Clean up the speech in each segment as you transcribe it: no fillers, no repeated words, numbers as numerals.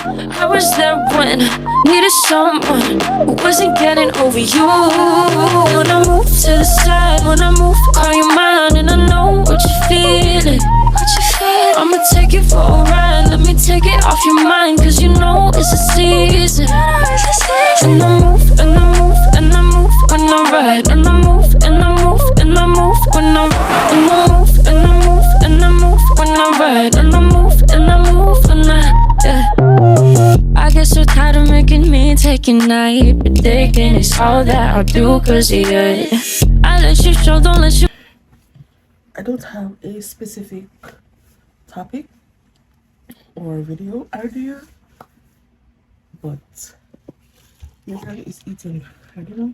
I was there when needed someone who wasn't getting over you. When I move to the side, when I move, call you mine, and I know what you're feeling. I'ma take it for a ride, let me take it off your mind, cause you know it's a season. And I move, and I move, and I move when I ride, and I move, and I move, and I move when I move, and I move, and I move when I ride, and I move, and I move when yeah. I guess you're tired of making me take a night, predicting it's all that I'll do, cause yeah, I let you show, don't let you. I don't have a specific topic or video idea, but your girl is eating her dinner,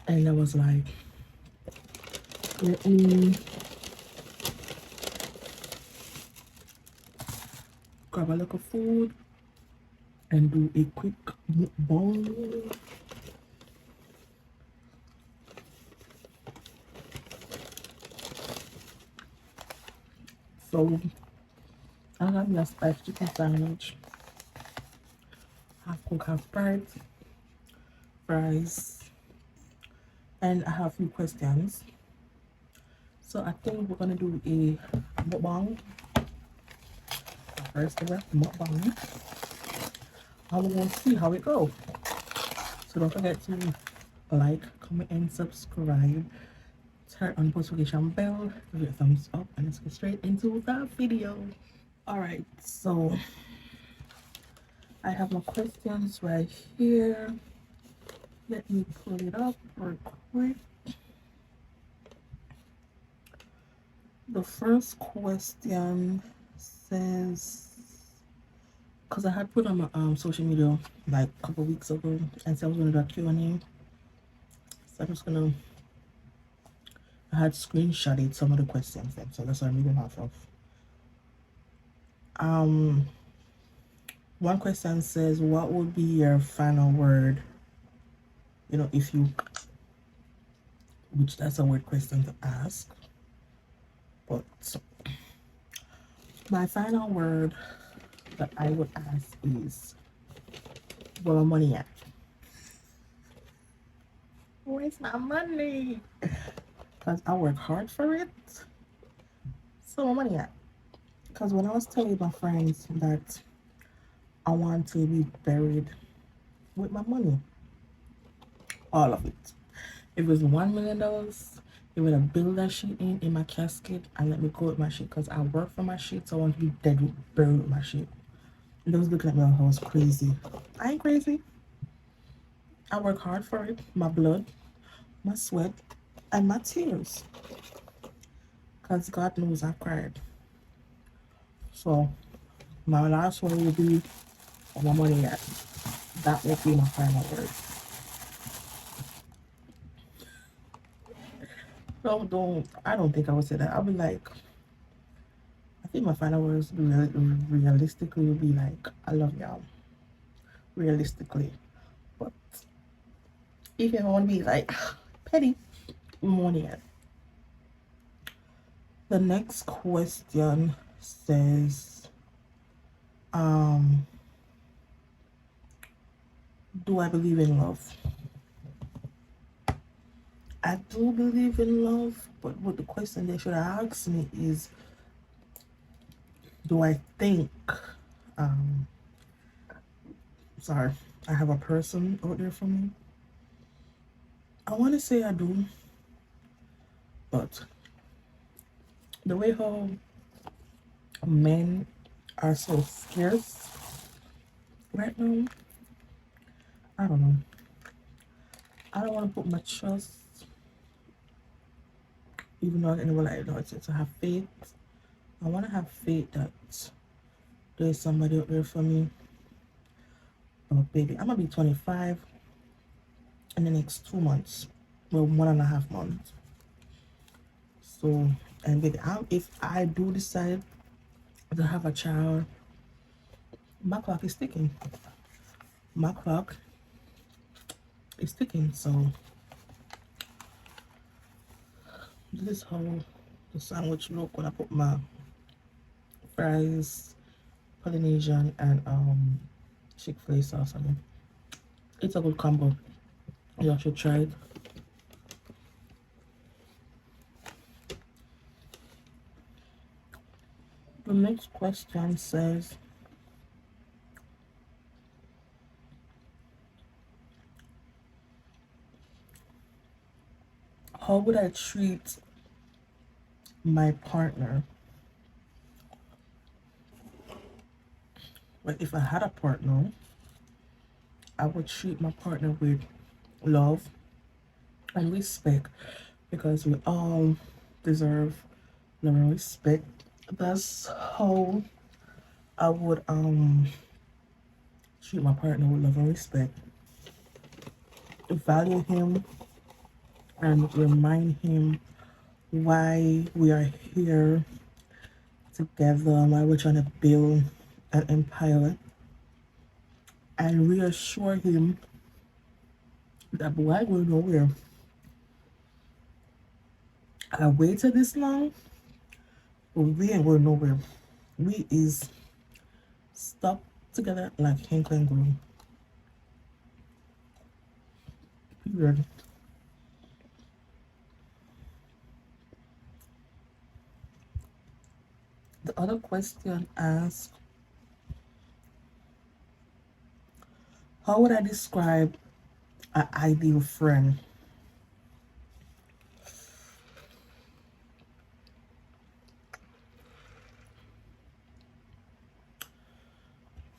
and I was like, let me grab a little food and do a quick mukbang. So I got me a spiced chicken sandwich, half cooked, half fried, fries, and I have a few questions. So I think we're gonna do a mukbang. First ever mukbang. I will see how it goes. So don't forget to like, comment, and subscribe. Turn on the notification bell, give it a thumbs up, and let's get straight into the video. Alright, so I have my questions right here. Let me pull it up real quick. The first question says, because I had put on my social media like a couple weeks ago and said I was going to do a Q&A. So I'm just going to, I had screenshotted some of the questions then, so that's what I'm reading off of. One question says, what would be your final word, you know, if you, which that's a weird question to ask, but my final word that I would ask is, where my money at? Where's my money? Because I work hard for it. So my money at? Because when I was telling my friends that I want to be buried with my money, all of it. If it was $1 million, it would have built that shit in my casket and let me go with my shit, because I work for my shit, so I want to be dead buried with my shit. And they was looking at me like I was crazy. I ain't crazy. I work hard for it. My blood, my sweat, and my tears. Because God knows I cried. So my last one will be on my money at. That will be my final word. I don't think I would say that. I'll be like, I think my final words realistically would be like, I love y'all. Realistically. But if you ever want to be like, petty, money at. The next question says, do I believe in love? I do believe in love, but what the question they should ask me is, do I think, sorry, I have a person out there for me? I want to say I do, but the way how men are so scarce right now, I don't know. I don't want to put my trust, even though I can never like that, to have faith. I want to have faith that there's somebody out there for me. Oh, baby, I'm gonna be 25 in the next 2 months. Well, 1.5 months. So, and baby, if I do decide to have a child, my clock is ticking. My clock is ticking. So, this is how the sandwich look when I put my fries Polynesian and Chick-Fil-A sauce on it. It's a good combo. You should try it. The next question says, how would I treat my partner? Well, if I had a partner, I would treat my partner with love and respect because we all deserve love and respect. That's how I would treat my partner with love and respect. Value him and remind him why we are here together, why we're trying to build an empire, and reassure him that why we're nowhere. I waited this long, but we ain't going nowhere. We is stuck together like Hank and glue. Period. The other question asks, how would I describe an ideal friend?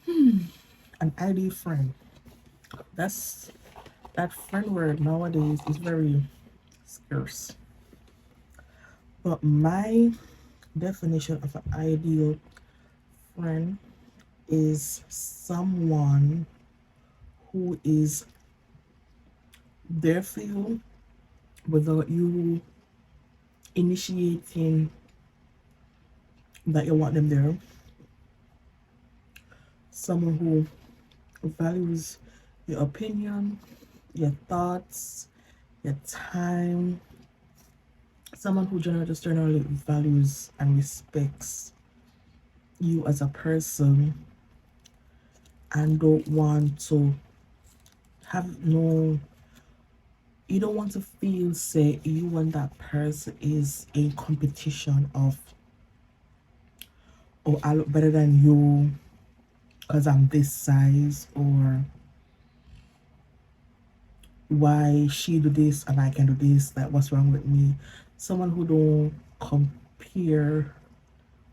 An ideal friend. That's that friend word nowadays is very scarce. But my definition of an ideal friend is someone who is there for you without you initiating that you want them there. Someone who values your opinion, your thoughts, your time. Someone who generally values and respects you as a person and don't want to have no, you don't want to feel say you and that person is a competition of, oh, I look better than you because I'm this size, or why she do this and I can do this, like what's wrong with me. Someone who don't compare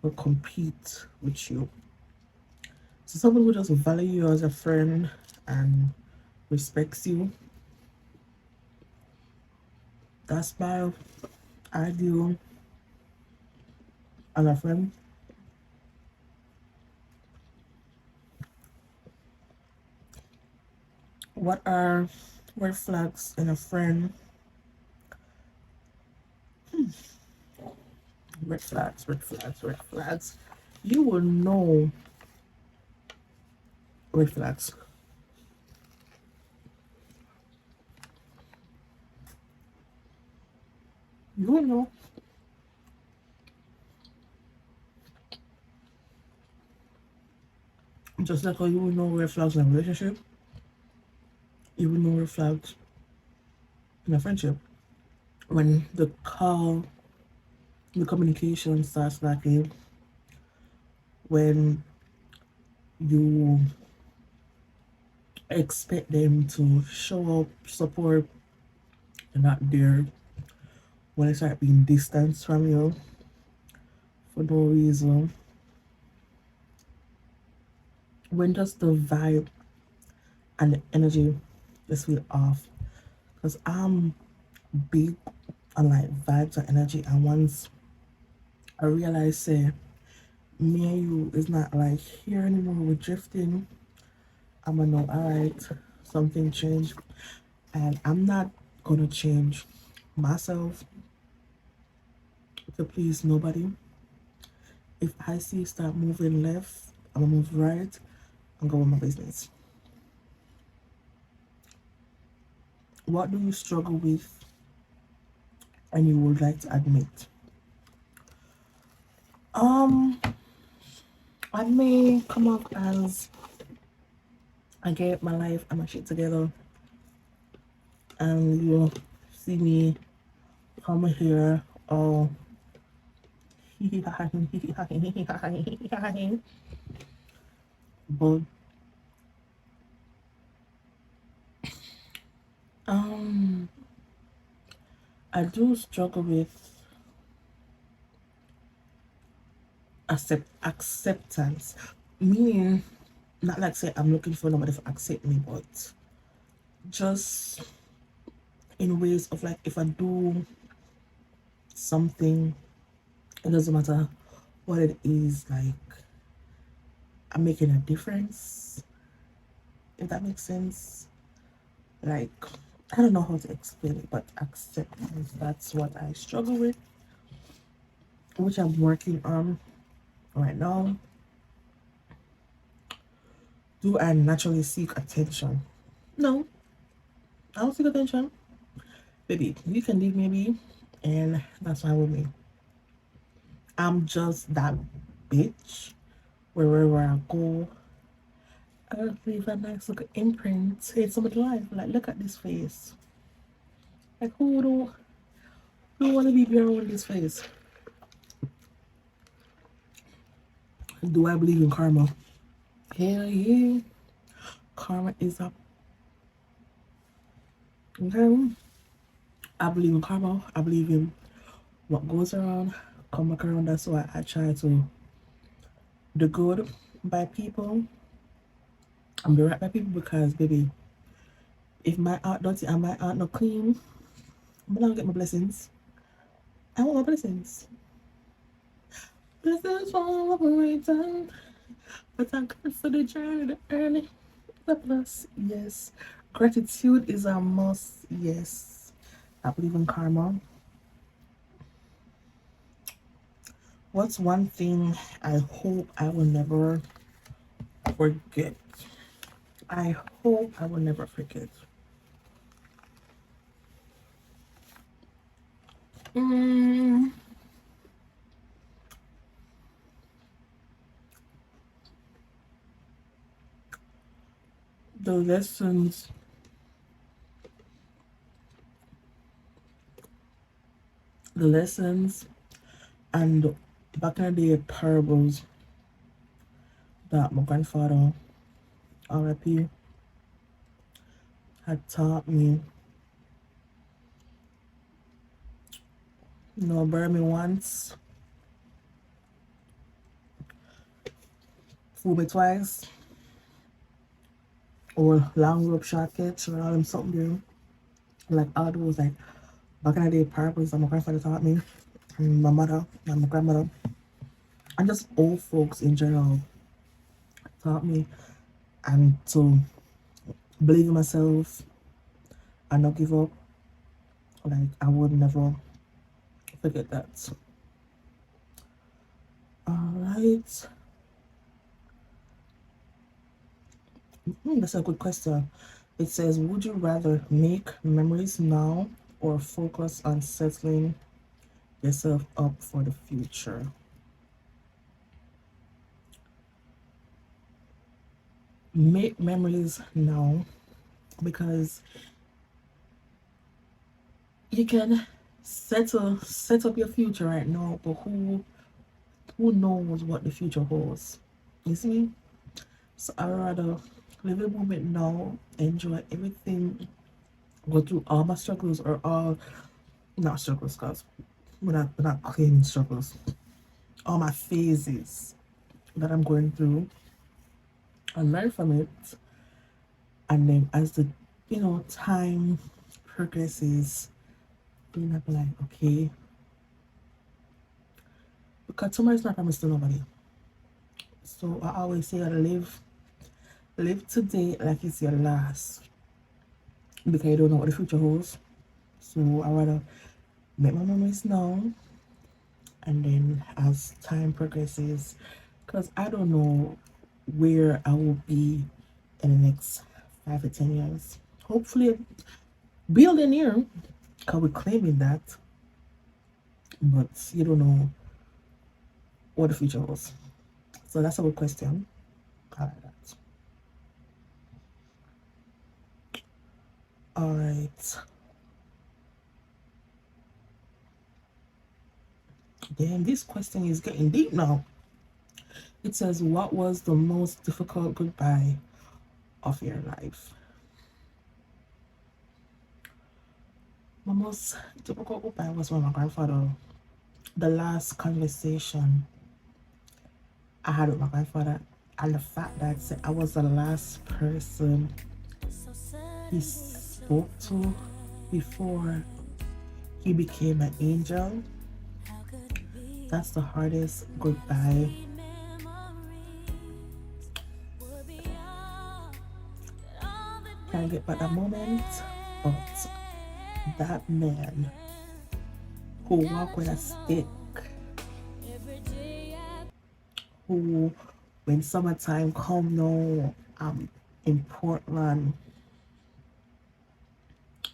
or compete with you. So someone who just value you as a friend and respects you. That's my ideal as a friend. What are red flags in a friend? Red flags, red flags, red flags. You will know red flags. You will know. Just like how you will know red flags in a relationship, you will know red flags in a friendship. When the communication starts lacking, when you expect them to show up, support, they're not there. When they start being distant from you for no reason. When just the vibe and the energy just feel off. Because I'm big on like vibes and energy, and once I realize say me and you is not like here anymore, we're drifting, I'm gonna know alright, something changed, and I'm not gonna change myself to please nobody. If I see you start moving left, I'm gonna move right and go with my business. What do you struggle with and you would like to admit? Um, I may come off as I get my life and my shit together, and you see me come here all but um I do struggle with acceptance, meaning not like say I'm looking for nobody to accept me, but just in ways of like if I do something, it doesn't matter what it is, like I'm making a difference, if that makes sense. Like I don't know how to explain it, but acceptance, that's what I struggle with, which I'm working on right now. Do I naturally seek attention? No, I don't seek attention. Baby, you can leave me be, and that's fine with me. I'm just that bitch wherever I go, I leave a nice little imprint in somebody's life. Like, look at this face. Like, who want to be around this face? Do I believe in karma? Hell yeah. Karma is up. Okay. I believe in karma. I believe in what goes around, come back around. That's why I try to do good by people and be right by people because, baby, if my heart dirty and my heart not clean, I'm not gonna get my blessings. I want my blessings. Blessings fall over return, but I'm consider the journey to earn it. The plus, yes. Gratitude is a must, yes. I believe in karma. What's one thing I hope I will never forget? I hope I will never forget. Mm, the lessons, the lessons, and back in the day parables that my grandfather, RIP, had taught me. You know, bury me once, fool me twice, or long rope short catch, or all them something there. Like all those like back in the day parables that my grandfather taught me, and my mother and my grandmother, and just old folks in general taught me, and to believe in myself and not give up. Like I would never forget that. All right. That's a good question. It says, would you rather make memories now or focus on settling yourself up for the future? Make memories now because you can set up your future right now, but who knows what the future holds? You see? So I rather live the moment now, enjoy everything, go through all my struggles or all not struggles, cause we're not claiming struggles. All my phases that I'm going through and learn from it. And then as the time progresses, then I'll be like, okay, because tomorrow's not promised to nobody. So I always say, live today like it's your last, because you don't know what the future holds. So I rather make my memories now, and then as time progresses, because I don't know where I will be in the next 5 to 10 years. Hopefully, billionaire, because we're claiming that, but you don't know what the future holds. So that's a good question. I like that. All right. Damn, this question is getting deep now. It says, what was the most difficult goodbye of your life? My most difficult goodbye was with my grandfather. The last conversation I had with my grandfather, and the fact that I was the last person he spoke to before he became an angel. That's the hardest goodbye. Can't get back that moment, but that man who walked with a stick, who when summertime come now, in Portland,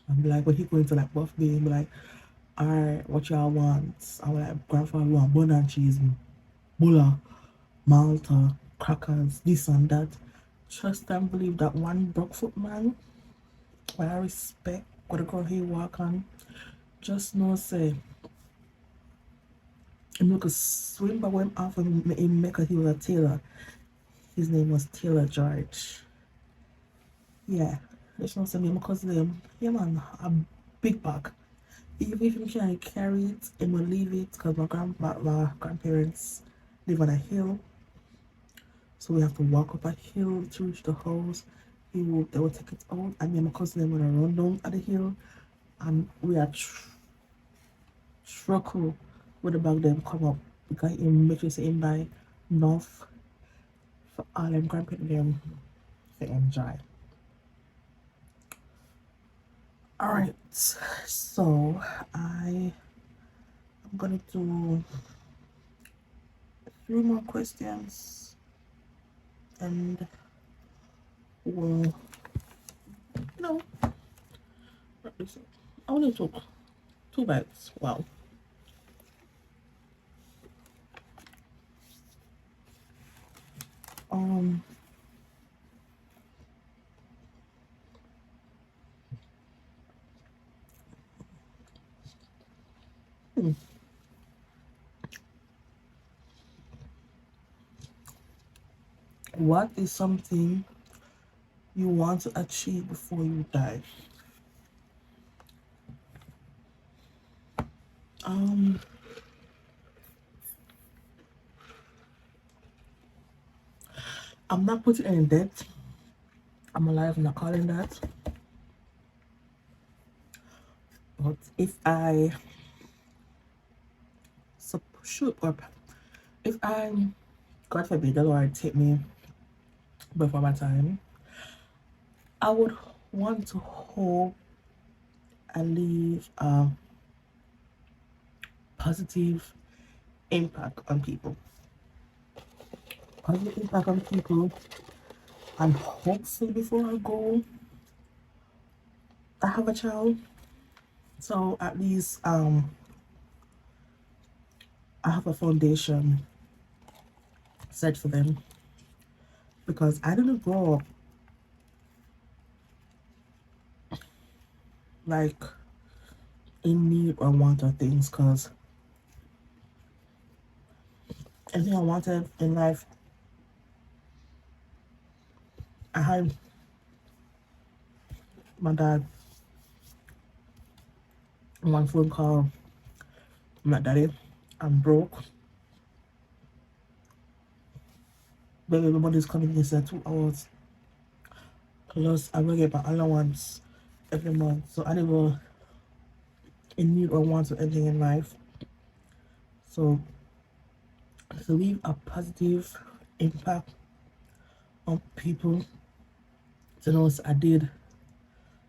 I'm like, when he go into like buffet, I'm like, alright, what y'all want? I'm like, grandfather want bun and cheese, bulla, Malta, crackers, this and that. Trust and believe that one Brookfoot man, what I respect, what the girl he walk on, just know say, him look a swim by him off him make he was a tailor. His name was Taylor George. Yeah, just know say me, my cousin, yeah man, a big bag. Even if you can't carry it, he will leave it because my grandparents live on a hill. So we have to walk up a hill to reach the house. They will take it out, and then my cousin them gonna run down at the hill, and we are struggle with the bag them come up because he make sure say him buy enough for all them grandparents them to enjoy. Alright, so I'm gonna do 3 more questions and we'll no I only took 2 bites. Wow. Um what is something you want to achieve before you die? I'm not putting any debt. I'm alive, I'm not calling that. But if I shoot up, if I, God forbid, the Lord take me before my time, I would want to hope and leave a positive impact on people. Positive impact on people, and hopefully before I go, I have a child. So at least I have a foundation set for them because I didn't grow up like in need or want of things because everything I wanted in life I had my dad. One phone call, my daddy, I'm broke. Baby, everybody's coming in said 2 hours. Plus, I will get my allowance every month. So I never in need or want of anything in life. So to leave a positive impact on people, to know I did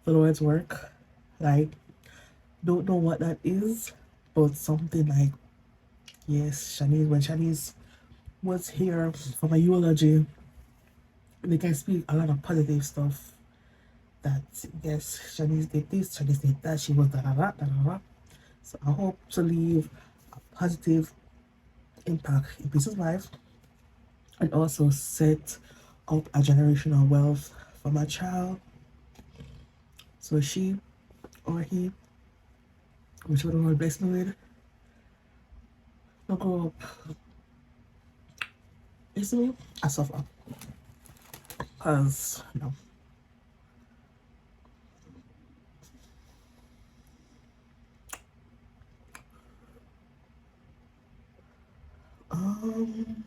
the Lord's work. Like, don't know what that is, but something like, yes, Shanice, when Shanice was here for my eulogy, they can speak a lot of positive stuff. That yes, Shanice did this, Shanice did that, she was da da da da da. So I hope to leave a positive impact in people's life. and also set up a generational wealth for my child. So she or he, whichever the Lord bless me with, will grow up. Basically, I suffer. Because, no. Um,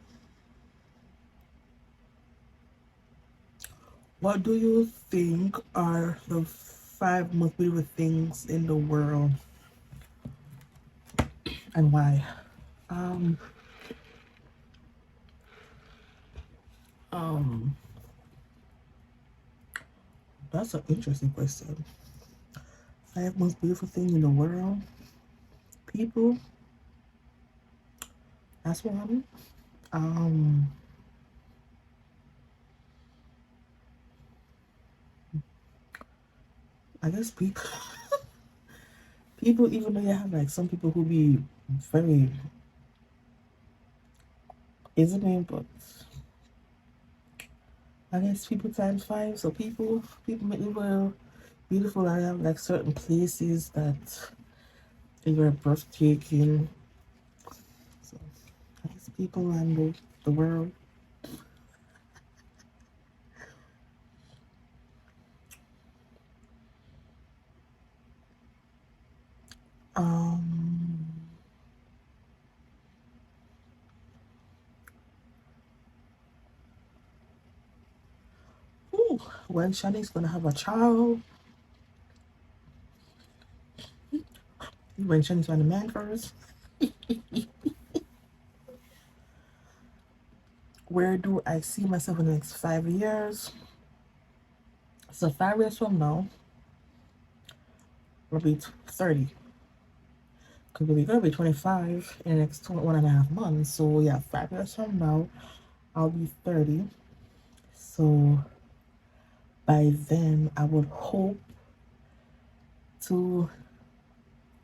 what do you think are the 5 most beautiful things in the world, and why? Um, um, that's an interesting question. 5 most beautiful thing in the world, people. That's one. Um, I guess people. People, even though you have like some people who be very, isn't it? But I guess people times 5. So people make the world beautiful. I have like certain places that are breathtaking. So I guess people and the world. Um, ooh, when Shani's gonna have a child, when Shani's gonna man first, where do I see myself in the next 5 years? So 5 years from now, I'll be 30. Because we're gonna be 25 in the next 1.5 months. So yeah, 5 years from now, I'll be 30. So by then, I would hope to,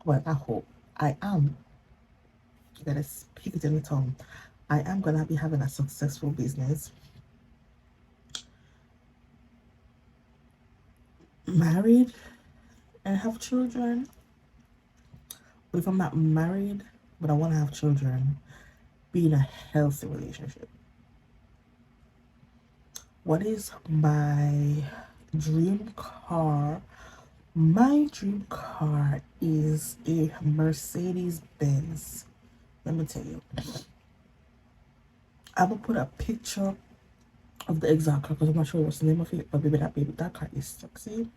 well, I hope, I am, gotta speak it in the tongue. I am gonna be having a successful business, married, and have children. But if I'm not married, but I want to have children, be in a healthy relationship. What is my dream car? My dream car is a Mercedes Benz. Let me tell you. I will put a picture of the exact car because I'm not sure what's the name of it, but baby, that car is sexy.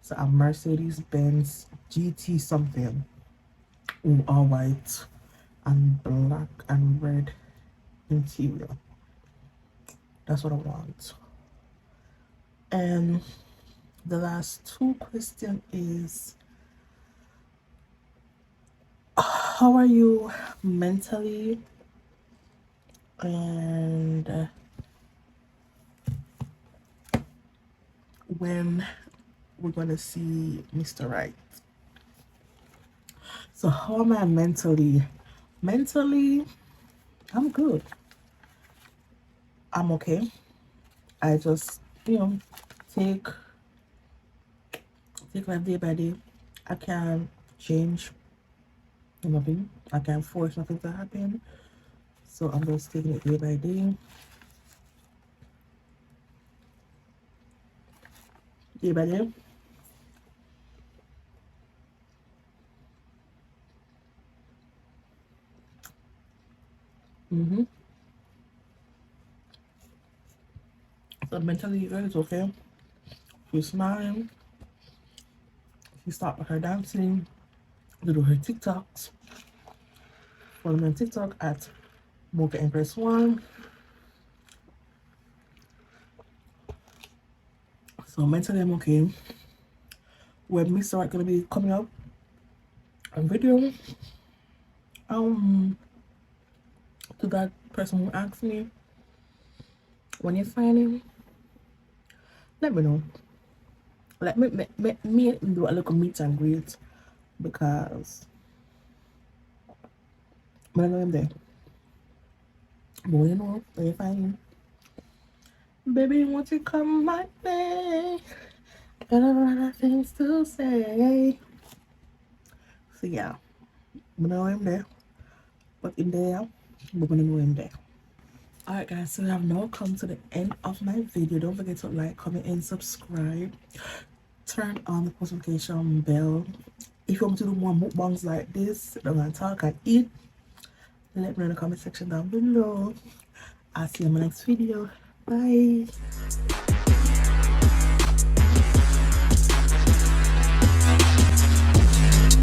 So a Mercedes Benz GT something, all white and black and red interior. That's what I want. And the last 2 question is, how are you mentally, and when we're gonna see Mr. Right? So how am I mentally? Mentally, I'm good. I'm okay. I just, take life day by day. I can't change nothing. I can't force nothing to happen. So I'm just taking it day by day. Day by day. Mm-hmm. So mentally, you guys okay. She's smiling. She stopped her dancing. Do her TikToks. Follow me on TikTok at Mocha Empress One. So mentally, I'm okay. When Mr. Right gonna be coming up on video, um, to that person who asked me, when you find him, let me know. Let me do a little meet and greet because when I know him there, But you know, when you find him, baby, won't you come my way? Got a lot of things to say. So yeah, we know him there. But in there, we're gonna know him there. Alright guys, so we have now come to the end of my video. Don't forget to like, comment, and subscribe. Turn on the post notification bell. If you want me to do more mukbangs like this, I'm gonna talk and eat, let me know in the comment section down below. I'll see you in my next video. Bye.